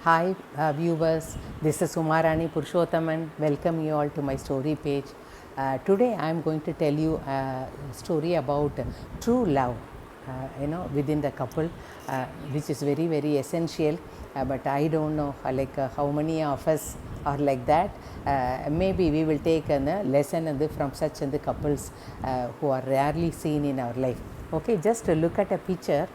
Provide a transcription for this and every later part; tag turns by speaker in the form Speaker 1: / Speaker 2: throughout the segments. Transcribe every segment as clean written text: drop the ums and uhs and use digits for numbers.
Speaker 1: Hi viewers, this is Umarani Purushothaman. Welcome you all to my story page. Today I am going to tell you a story about true love, within the couple, which is very essential. But I don't know how many of us are like that. Maybe we will take a lesson from such couples who are rarely seen in our life. Okay, just look at a picture.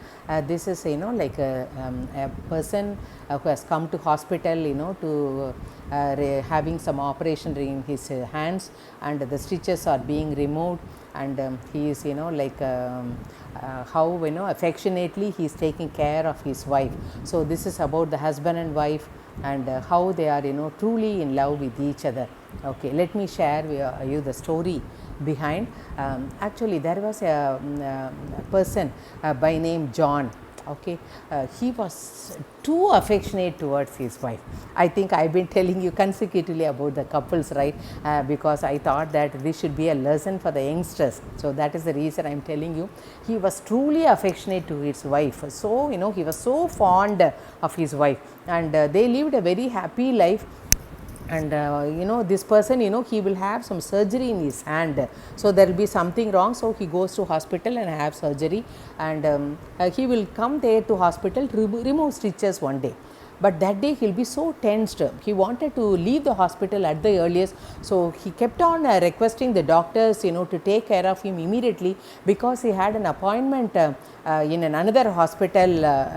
Speaker 1: This is a person who has come to hospital, to having some operation in his hands, and the stitches are being removed, and he is how affectionately he is taking care of his wife. So this is about the husband and wife, and how they are truly in love with each other. Okay, let me share with you the story behind. Actually there was a person by name John. Okay, he was too affectionate towards his wife. I think I've been telling you consecutively about the couples, right? Because I thought that this should be a lesson for the youngsters. So that is the reason I'm telling you. He was truly affectionate to his wife. So he was so fond of his wife, and they lived a very happy life. And this person, he will have some surgery in his hand, so there will be something wrong, so he goes to hospital and have surgery, and he will come there to hospital to remove stitches one day. But that day he'll be so tensed, he wanted to leave the hospital at the earliest, so he kept on requesting the doctors to take care of him immediately, because he had an appointment in another hospital,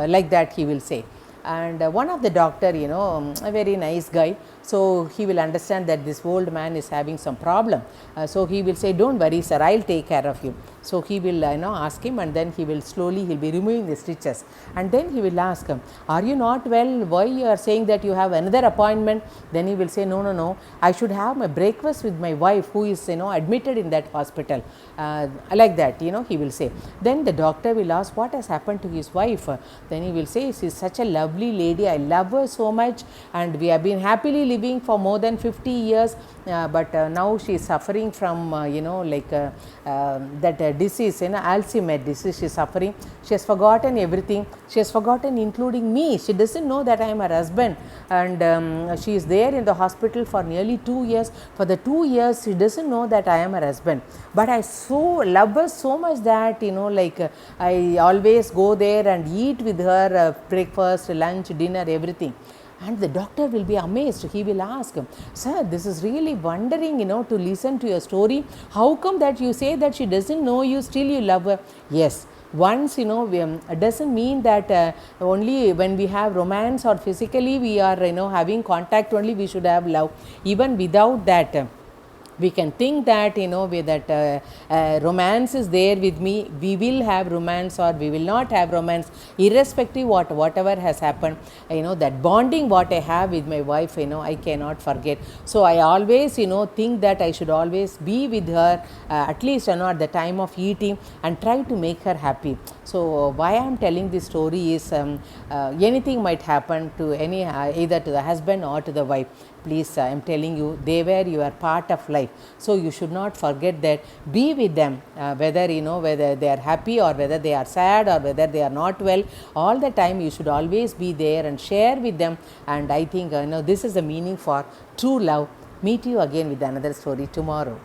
Speaker 1: like that he will say. And one of the doctor, a very nice guy, so he will understand that this old man is having some problem, so he will say, don't worry sir, I'll take care of you. So he will ask him, and then he will slowly, he'll be removing the stitches, and then he will ask him, are you not well, why you are saying that you have another appointment? Then he will say, no, I should have my breakfast with my wife who is admitted in that hospital, like that, he will say. Then the doctor will ask, what has happened to his wife? Then he will say, she is such a lovely lady, I love her so much, and we have been happily living for more than 50 years, but now she is suffering from that disease, Alzheimer's disease she is suffering. She has forgotten everything, she has forgotten including me, she doesn't know that I am her husband, and she is there in the hospital for nearly 2 years. For the 2 years she doesn't know that I am her husband, but I so love her so much that I always go there and eat with her, breakfast, lunch, dinner, everything. And the doctor will be amazed. He will ask, sir, this is really wondering, to listen to your story. How come that you say that she doesn't know you, still you love her? Yes, once, doesn't mean that only when we have romance or physically we are, having contact only we should have love. Even without that, we can think that with that romance is there with me, we will have romance or we will not have romance, irrespective whatever has happened, that bonding what I have with my wife, I cannot forget. So I always think that I should always be with her, at least at the time of eating, and try to make her happy. So why I am telling this story is, anything might happen to any, either to the husband or to the wife. Please, I am telling you, they were your part of life, so you should not forget that. Be with them, whether whether they are happy or whether they are sad or whether they are not well, all the time you should always be there and share with them. And I think this is the meaning for true love. Meet you again with another story tomorrow.